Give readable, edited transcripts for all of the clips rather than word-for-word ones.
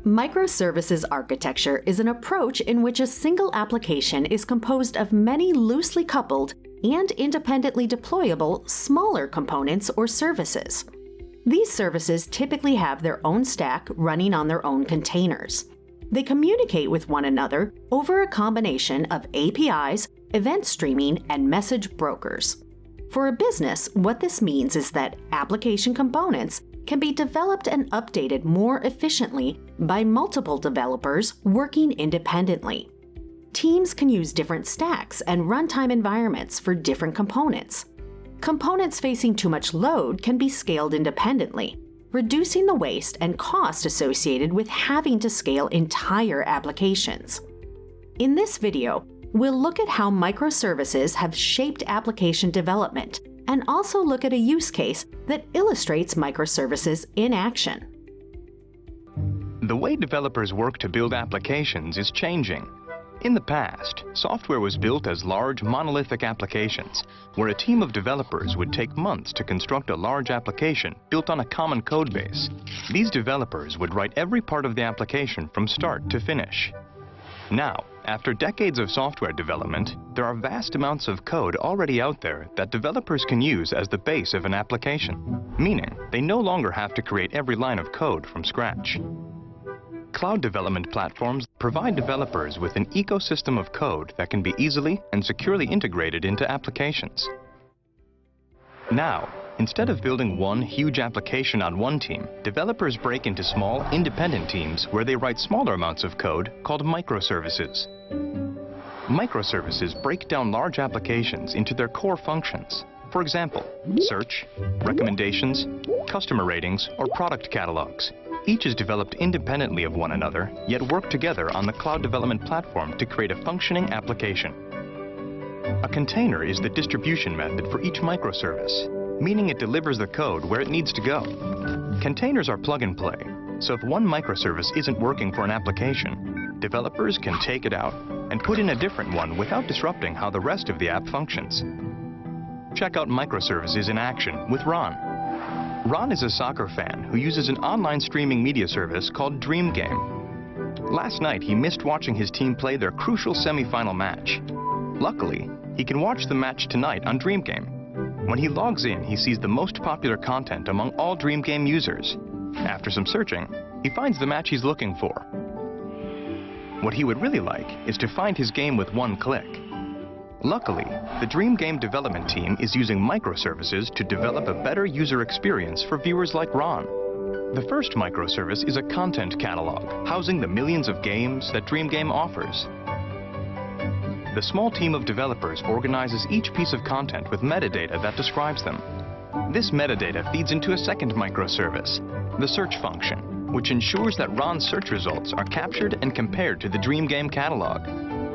Microservices architecture is an approach in which a single application is composed of many loosely coupled and independently deployable smaller components or services. These services typically have their own stack running on their own containers. They communicate with one another over a combination of APIs, event streaming, and message brokers. For a business, what this means is that application components can be developed and updated more efficiently by multiple developers working independently. Teams can use different stacks and runtime environments for different components. Components facing too much load can be scaled independently, reducing the waste and cost associated with having to scale entire applications. In this video, we'll look at how microservices have shaped application development and also look at a use case that illustrates microservices in action. The way developers work to build applications is changing. In the past, software was built as large monolithic applications, where a team of developers would take months to construct a large application built on a common code base. These developers would write every part of the application from start to finish. Now, after decades of software development, there are vast amounts of code already out there that developers can use as the base of an application, meaning they no longer have to create every line of code from scratch. Cloud development platforms provide developers with an ecosystem of code that can be easily and securely integrated into applications. Now, instead of building one huge application on one team, developers break into small, independent teams where they write smaller amounts of code called microservices. Microservices break down large applications into their core functions. For example, search, recommendations, customer ratings, or product catalogs. Each is developed independently of one another, yet work together on the cloud development platform to create a functioning application. A container is the distribution method for each microservice, meaning it delivers the code where it needs to go. Containers are plug and play, so if one microservice isn't working for an application, developers can take it out and put in a different one without disrupting how the rest of the app functions. Check out microservices in action with Ron. Ron is a soccer fan who uses an online streaming media service called Dream Game. Last night, he missed watching his team play their crucial semi-final match. Luckily, he can watch the match tonight on Dream Game. When he logs in, he sees the most popular content among all Dream Game users. After some searching, he finds the match he's looking for. What he would really like is to find his game with one click. Luckily, the Dream Game development team is using microservices to develop a better user experience for viewers like Ron. The first microservice is a content catalog, housing the millions of games that Dream Game offers. The small team of developers organizes each piece of content with metadata that describes them. This metadata feeds into a second microservice, the search function, which ensures that Ron's search results are captured and compared to the Dream Game catalog.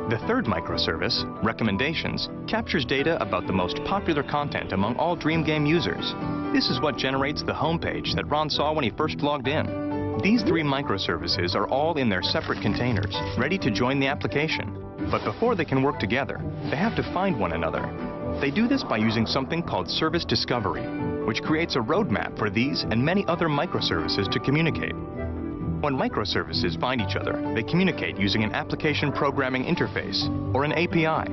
The third microservice, recommendations, captures data about the most popular content among all Dream Game users. This is what generates the homepage that Ron saw when he first logged in. These three microservices are all in their separate containers, ready to join the application. But before they can work together, they have to find one another. They do this by using something called service discovery, which creates a roadmap for these and many other microservices to communicate. When microservices find each other, they communicate using an application programming interface, or an API.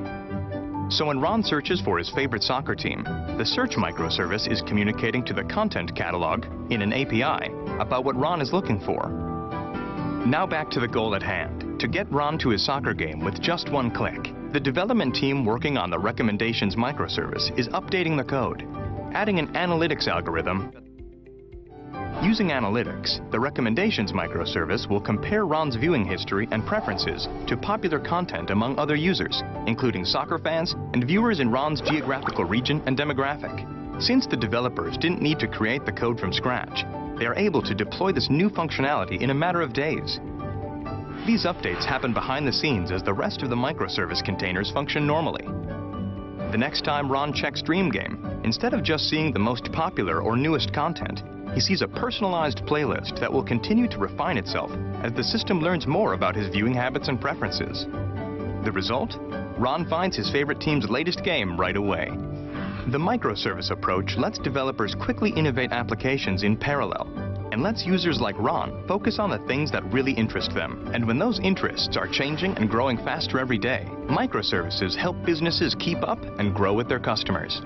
So when Ron searches for his favorite soccer team, the search microservice is communicating to the content catalog, in an API, about what Ron is looking for. Now back to the goal at hand, to get Ron to his soccer game with just one click. The development team working on the recommendations microservice is updating the code, adding an analytics algorithm. Using analytics, the recommendations microservice will compare Ron's viewing history and preferences to popular content among other users, including soccer fans and viewers in Ron's geographical region and demographic. Since the developers didn't need to create the code from scratch, they are able to deploy this new functionality in a matter of days. These updates happen behind the scenes as the rest of the microservice containers function normally. The next time Ron checks Dream Game, instead of just seeing the most popular or newest content, he sees a personalized playlist that will continue to refine itself as the system learns more about his viewing habits and preferences. The result? Ron finds his favorite team's latest game right away. The microservice approach lets developers quickly innovate applications in parallel and and lets users like Ron focus on the things that really interest them. And when those interests are changing and growing faster every day, microservices help businesses keep up and grow with their customers.